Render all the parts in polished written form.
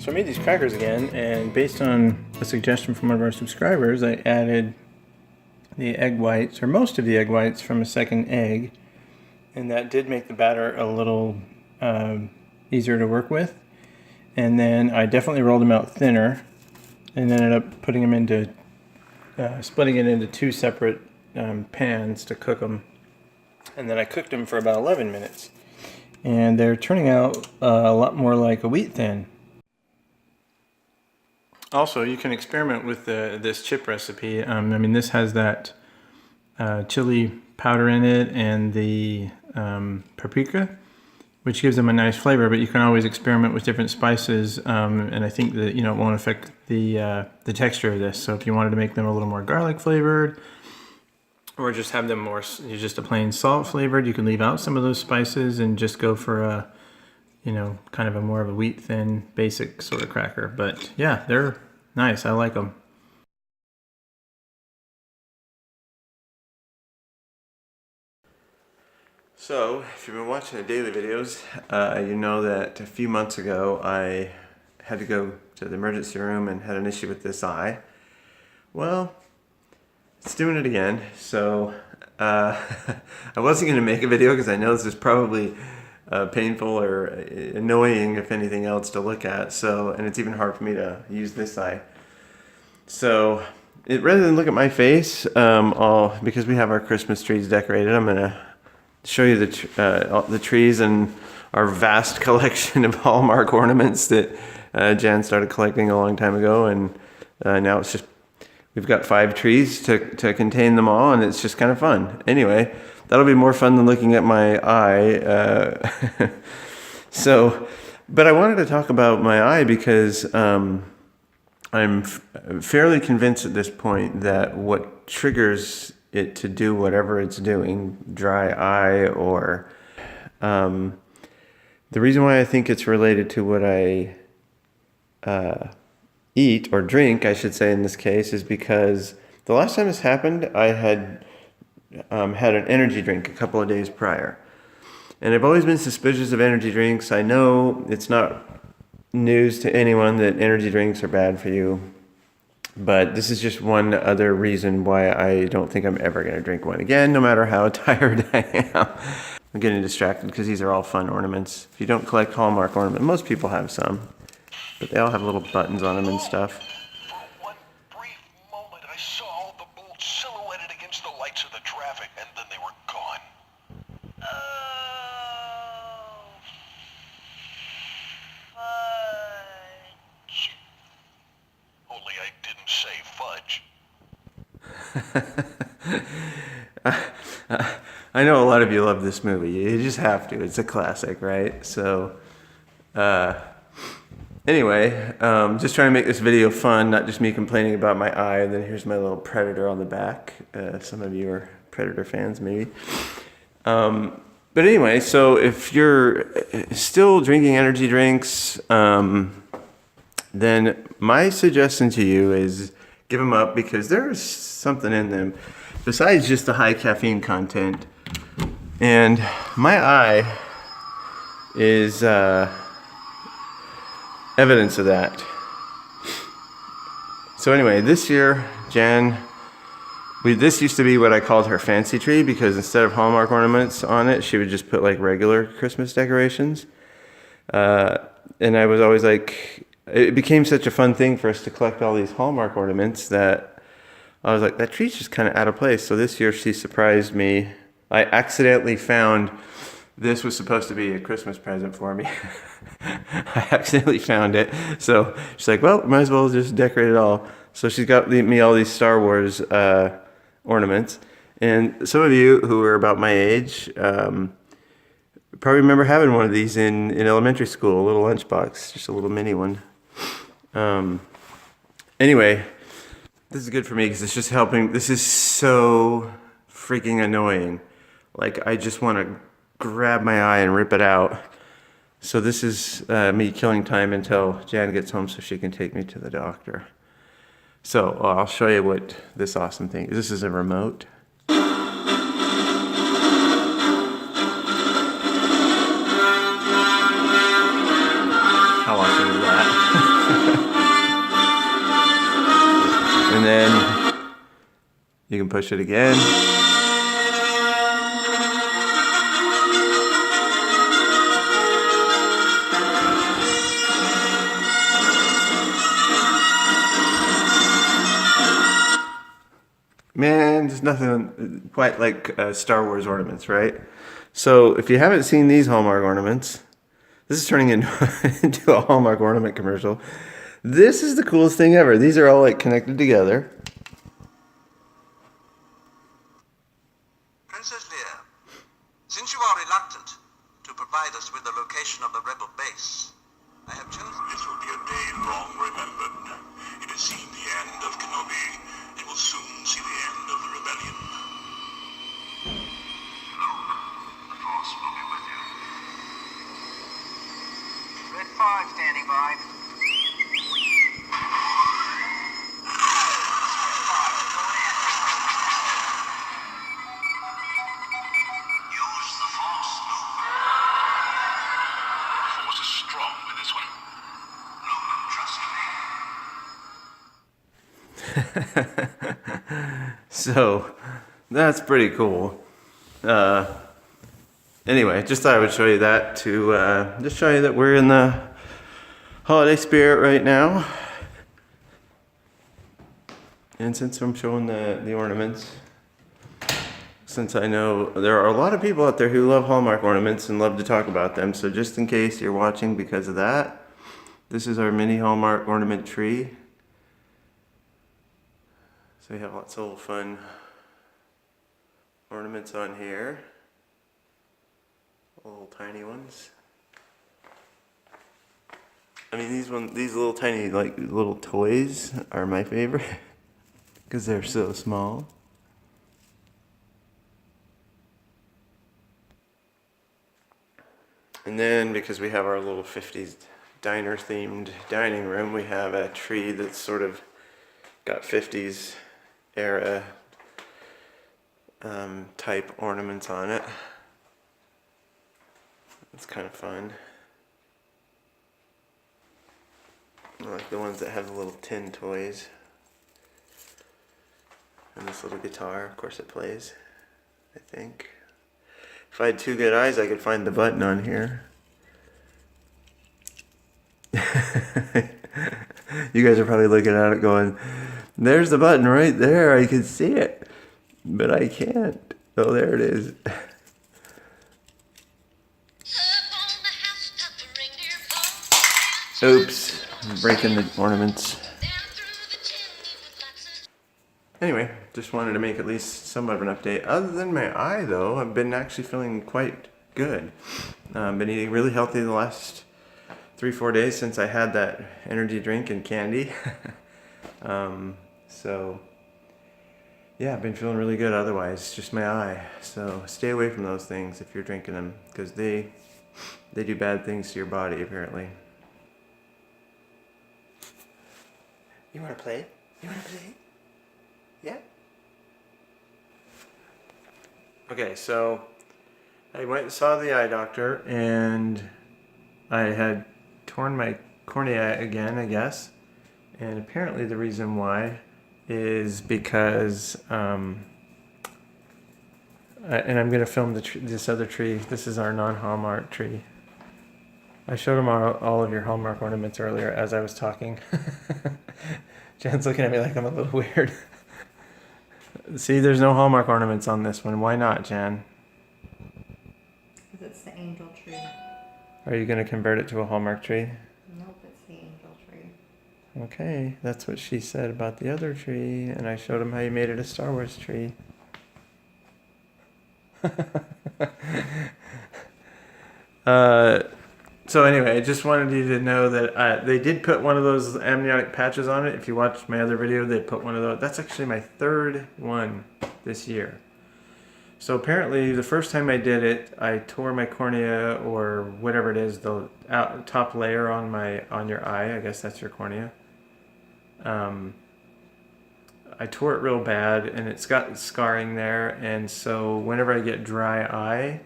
So I made these crackers again, and based on a suggestion from one of our subscribers, I added the egg whites, or most of the egg whites, from a second egg, and that did make the batter a little easier to work with. And then I definitely rolled them out thinner, and ended up putting them into, splitting it into two separate pans to cook them. And then I cooked them for about 11 minutes. And they're turning out a lot more like a wheat thin. Also, you can experiment with this chip recipe. I mean, this has that chili powder in it and the paprika, which gives them a nice flavor. But you can always experiment with different spices, and I think that it won't affect the texture of this. So if you wanted to make them a little more garlic flavored, or just have them more just a plain salt flavored, you can leave out some of those spices and just go for a kind of a more of a wheat thin basic sort of cracker. But yeah, they're nice. I like them. So if you've been watching the daily videos, you know that a few months ago I had to go to the emergency room and had an issue with this eye. Well, it's doing it again. So I wasn't going to make a video because I know this is probably painful or annoying, if anything else, to look at. So, and it's even hard for me to use this eye. So, rather than look at my face, because we have our Christmas trees decorated, I'm gonna show you the trees and our vast collection of Hallmark ornaments that Jan started collecting a long time ago, and now it's just we've got 5 trees to contain them all, and it's just kind of fun. Anyway, that'll be more fun than looking at my eye. But I wanted to talk about my eye because I'm fairly convinced at this point that what triggers it to do whatever it's doing, dry eye or... the reason why I think it's related to what I eat or drink, I should say in this case, is because the last time this happened, I had had an energy drink a couple of days prior. And I've always been suspicious of energy drinks. I know it's not news to anyone that energy drinks are bad for you, but this is just one other reason why I don't think I'm ever going to drink one again, no matter how tired I am. I'm getting distracted because these are all fun ornaments. If you don't collect Hallmark ornaments, most people have some, but they all have little buttons on them and stuff. For one brief moment, I saw the bolt silhouetted against the lights of the traffic, and then they were gone. Fudge. Only I didn't say fudge. I know a lot of you love this movie. You just have to. It's a classic, right? So, anyway, just trying to make this video fun, not just me complaining about my eye. And then here's my little Predator on the back. Some of you are Predator fans, maybe. But anyway, so if you're still drinking energy drinks, then my suggestion to you is give them up, because there's something in them besides just the high caffeine content. And my eye is evidence of that. So anyway, this year, Jan, this used to be what I called her fancy tree, because instead of Hallmark ornaments on it, she would just put like regular Christmas decorations. And I was always like, it became such a fun thing for us to collect all these Hallmark ornaments that I was like, that tree's just kind of out of place. So this year she surprised me. I accidentally found, this was supposed to be a Christmas present for me. I accidentally found it. So she's like, well, might as well just decorate it all. So she's got me all these Star Wars ornaments. And some of you who are about my age probably remember having one of these in elementary school, a little lunchbox, just a little mini one. Anyway, this is good for me because it's just helping. This is so freaking annoying. Like, I just want to grab my eye and rip it out. So this is me killing time until Jan gets home so she can take me to the doctor. So I'll show you what this awesome thing is. This is a remote. How awesome is that? then you can push it again. Man, there's nothing quite like Star Wars ornaments, right? So if you haven't seen these Hallmark ornaments, this is turning into a Hallmark ornament commercial. This is the coolest thing ever. These are all like connected together. Princess Leia, since you are reluctant to provide us with the location of the rebel base, I have chosen... This will be a day long remembered. It has seen the end of Kenobi. It will soon see the end of the rebellion. Luke, the Force will be with you. Red 5 standing by. Use the Force, Luke. The Force is strong with this one. Luke, trust me. So that's pretty cool. Anyway, just thought I would show you that to just show you that we're in the holiday spirit right now. And since I'm showing the ornaments, since I know there are a lot of people out there who love Hallmark ornaments and love to talk about them, so just in case you're watching because of that, this is our mini Hallmark ornament tree. So we have lots of little fun ornaments on here. Little tiny ones. I mean, these little tiny like little toys are my favorite because they're so small. And then because we have our little 50s diner themed dining room, we have a tree that's sort of got 50s era type ornaments on it. It's kind of fun. I like the ones that have the little tin toys. And this little guitar, of course it plays, I think. If I had two good eyes, I could find the button on here. You guys are probably looking at it going, there's the button right there, I can see it. But I can't. Oh, there it is. Oops, I'm breaking the ornaments. Anyway, just wanted to make at least somewhat of an update. Other than my eye, though, I've been actually feeling quite good. Been eating really healthy the last 3-4 days since I had that energy drink and candy. So, yeah, I've been feeling really good otherwise, just my eye. So stay away from those things if you're drinking them, because they do bad things to your body, apparently. You want to play? You want to play? Yeah? Okay, so I went and saw the eye doctor, and I had torn my cornea again, I guess. And apparently the reason why is because, and I'm going to film this other tree. This is our non-Hallmark tree. I showed him all of your Hallmark ornaments earlier as I was talking. Jan's looking at me like I'm a little weird. See, there's no Hallmark ornaments on this one. Why not, Jan? Because it's the angel tree. Are you going to convert it to a Hallmark tree? Nope, it's the angel tree. Okay, that's what she said about the other tree, and I showed him how you made it a Star Wars tree. So anyway, I just wanted you to know that they did put one of those amniotic patches on it. If you watched my other video, they put one of those. That's actually my third one this year. So apparently the first time I did it, I tore my cornea, or whatever it is, the top layer on your eye. I guess that's your cornea. I tore it real bad, and it's got scarring there. And so whenever I get dry eye,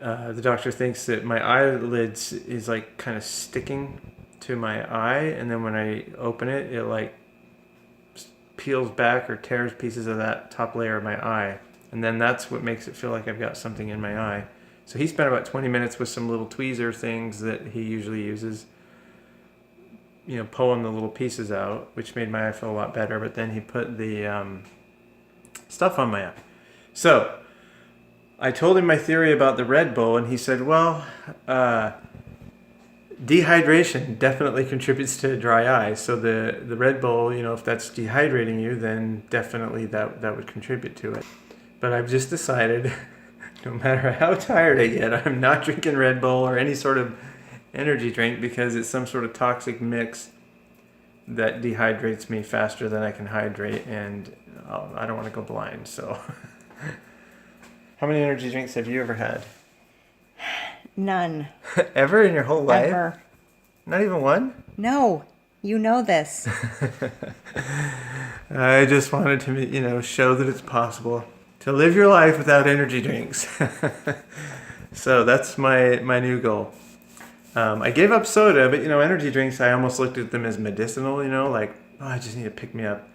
the doctor thinks that my eyelids is like kind of sticking to my eye, and then when I open it, it like peels back or tears pieces of that top layer of my eye. And then that's what makes it feel like I've got something in my eye. So he spent about 20 minutes with some little tweezer things that he usually uses, you know, pulling the little pieces out, which made my eye feel a lot better. But then he put the stuff on my eye. So I told him my theory about the Red Bull, and he said, well, dehydration definitely contributes to dry eye. So the Red Bull, you know, if that's dehydrating you, then definitely that would contribute to it. But I've just decided, no matter how tired I get, I'm not drinking Red Bull or any sort of energy drink because it's some sort of toxic mix that dehydrates me faster than I can hydrate, and I don't want to go blind. So, how many energy drinks have you ever had? None. Ever in your whole life? Ever. Not even one? No. You know this. I just wanted to, you know, show that it's possible to live your life without energy drinks. So that's my new goal. I gave up soda, but, you know, energy drinks, I almost looked at them as medicinal, you know, like, oh, I just need to pick me up.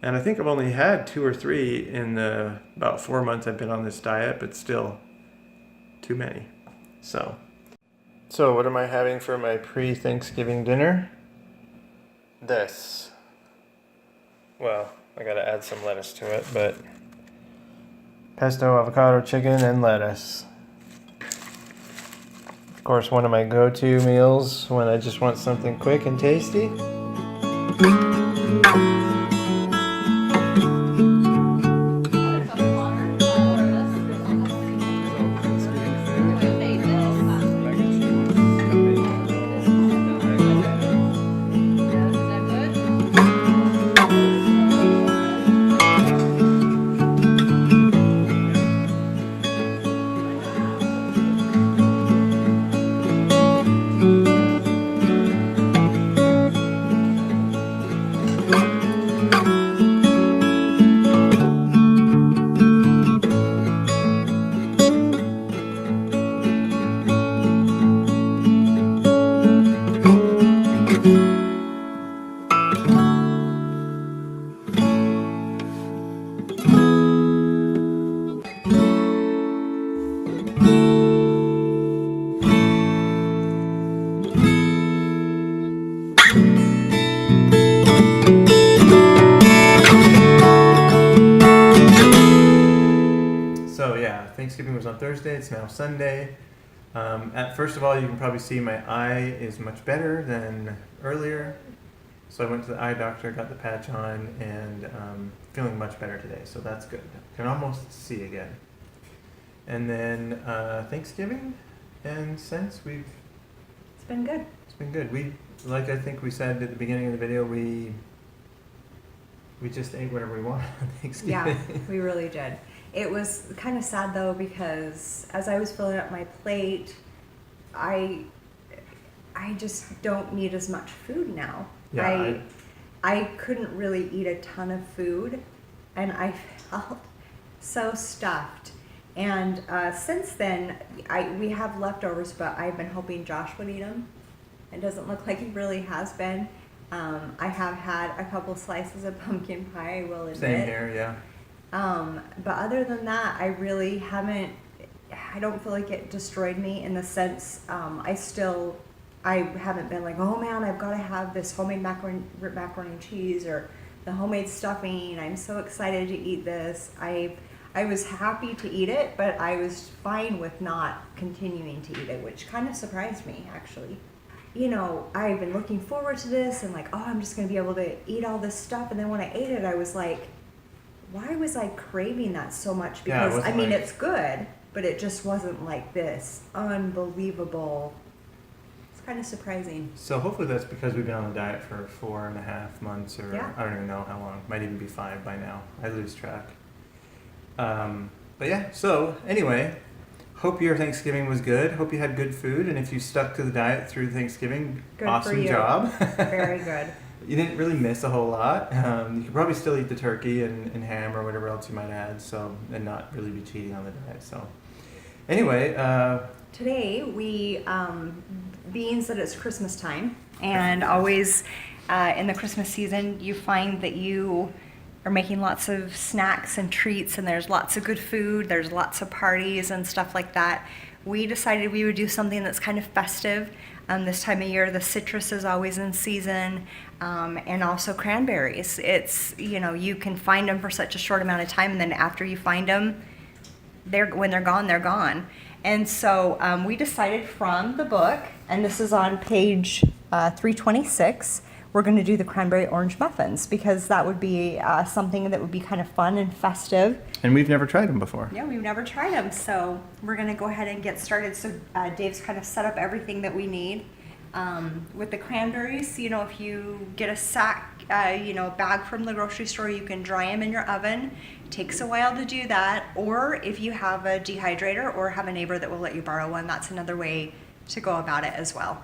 And I think I've only had 2 or 3 in the about 4 months I've been on this diet, but still too many. So what am I having for my pre-Thanksgiving dinner? This. Well, I gotta add some lettuce to it, but pesto, avocado, chicken, and lettuce. Of course, one of my go-to meals when I just want something quick and tasty. Thanksgiving was on Thursday. It's now Sunday. First of all, you can probably see my eye is much better than earlier. So I went to the eye doctor, got the patch on, and feeling much better today. So that's good. Can almost see again. And then Thanksgiving, and since it's been good. It's been good. Like I think we said at the beginning of the video, we just ate whatever we wanted on Thanksgiving. Yeah, we really did. It was kind of sad though, because as I was filling up my plate, I just don't need as much food now. Yeah, I couldn't really eat a ton of food, and I felt so stuffed. And since then, we have leftovers, but I've been hoping Josh would eat them. It doesn't look like he really has been. I have had a couple slices of pumpkin pie, I will admit. Same here, yeah. But other than that, I really haven't, I don't feel like it destroyed me in the sense, I haven't been like, oh man, I've got to have this homemade macaroni and cheese or the homemade stuffing. I'm so excited to eat this. I was happy to eat it, but I was fine with not continuing to eat it, which kind of surprised me, actually. You know, I've been looking forward to this and like, oh, I'm just going to be able to eat all this stuff. And then when I ate it, I was like, why was I craving that so much? Because, I mean, it's good, but it just wasn't like this unbelievable. It's kind of surprising. So hopefully that's because we've been on the diet for 4.5 months, or yeah. I don't even know how long. Might even be 5 by now. I lose track. But yeah, so anyway, hope your Thanksgiving was good. Hope you had good food, and if you stuck to the diet through Thanksgiving, good awesome for you. Job. Very good. You didn't really miss a whole lot. You could probably still eat the turkey and ham or whatever else you might add, and not really be cheating on the diet. So anyway, today we being that it's Christmas time, and always in the Christmas season you find that you are making lots of snacks and treats, and there's lots of good food, there's lots of parties and stuff like that, we decided we would do something that's kind of festive. This time of year, the citrus is always in season, and also cranberries. It's, you know, you can find them for such a short amount of time, and then after you find them, when they're gone, they're gone. And so we decided from the book, and this is on page 326, we're going to do the cranberry orange muffins, because that would be something that would be kind of fun and festive. And we've never tried them before. Yeah, we've never tried them, so we're going to go ahead and get started. So Dave's kind of set up everything that we need. With the cranberries, you know, if you get a sack, you know, a bag from the grocery store, you can dry them in your oven. It takes a while to do that. Or if you have a dehydrator or have a neighbor that will let you borrow one, that's another way to go about it as well.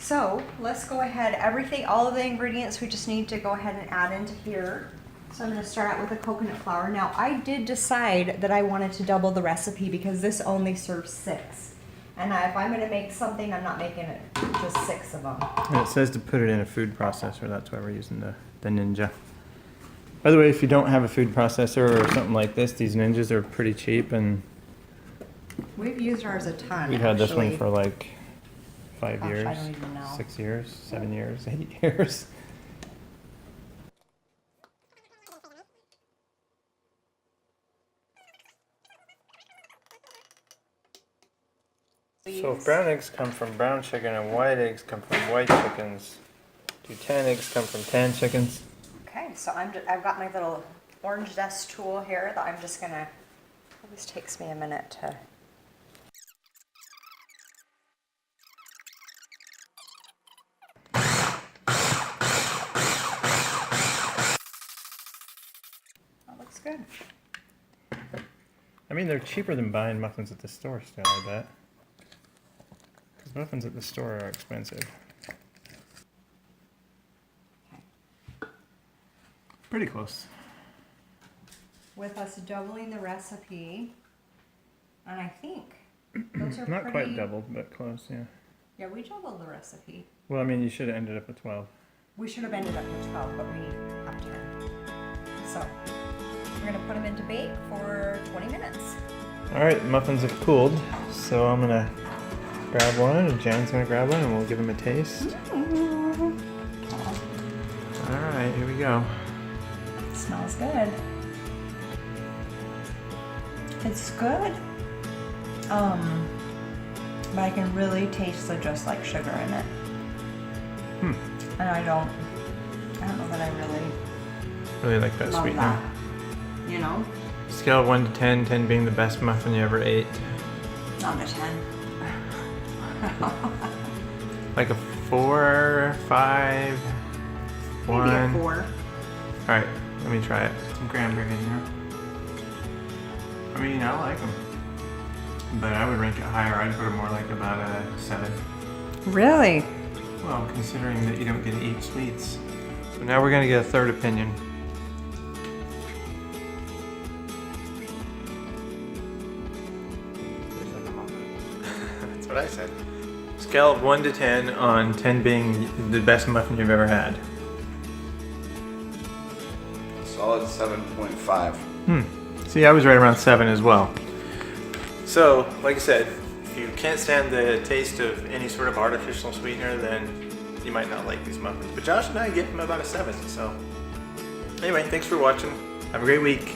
So let's go ahead, all of the ingredients we just need to go ahead and add into here. So I'm going to start out with the coconut flour. Now I did decide that I wanted to double the recipe because this only serves 6. And if I'm going to make something, I'm not making it just 6 of them. And it says to put it in a food processor, that's why we're using the Ninja. By the way, if you don't have a food processor or something like this, these Ninjas are pretty cheap, and We've used ours a ton. we've had this one actually. for like 5 Gosh, years, I don't even know. 6 years, 7 years, 8 years. So if brown eggs come from brown chicken and white eggs come from white chickens, do tan eggs come from tan chickens? Okay, so I've got my little orange zest tool here that I'm just gonna. This takes me a minute to. That looks good. I mean, they're cheaper than buying muffins at the store still, I bet. Because muffins at the store are expensive. Pretty close. With us doubling the recipe, and I think those are Not pretty, quite doubled, but close, yeah. Yeah, we doubled the recipe. Well, I mean, you should have ended up with 12. We should have ended up with 12, but we have 10. So we're gonna put them into bake for 20 minutes. All right, muffins have cooled, so I'm gonna grab one, and Jan's gonna grab one, and we'll give them a taste. All right, here we go. It smells good. It's good. But I can really taste the just like sugar in it. And I don't know that I Really like that love sweetener. that. You know? Scale of 1 to 10, 10 being the best muffin you ever ate. Not a 10. Like a 4, 5, 1. Maybe a 4. All right, let me try it. Some cranberry in here. I mean, I like them, but I would rank it higher. I'd put it more like about a 7. Really? Well, considering that you don't get to eat sweets. So now we're gonna get a third opinion. That's what I said. Scale of 1 to 10, on 10 being the best muffin you've ever had. Solid 7.5. See, I was right around 7 as well. So, like I said, if you can't stand the taste of any sort of artificial sweetener, then you might not like these muffins. But Josh and I give them about a 7, so. Anyway, thanks for watching. Have a great week.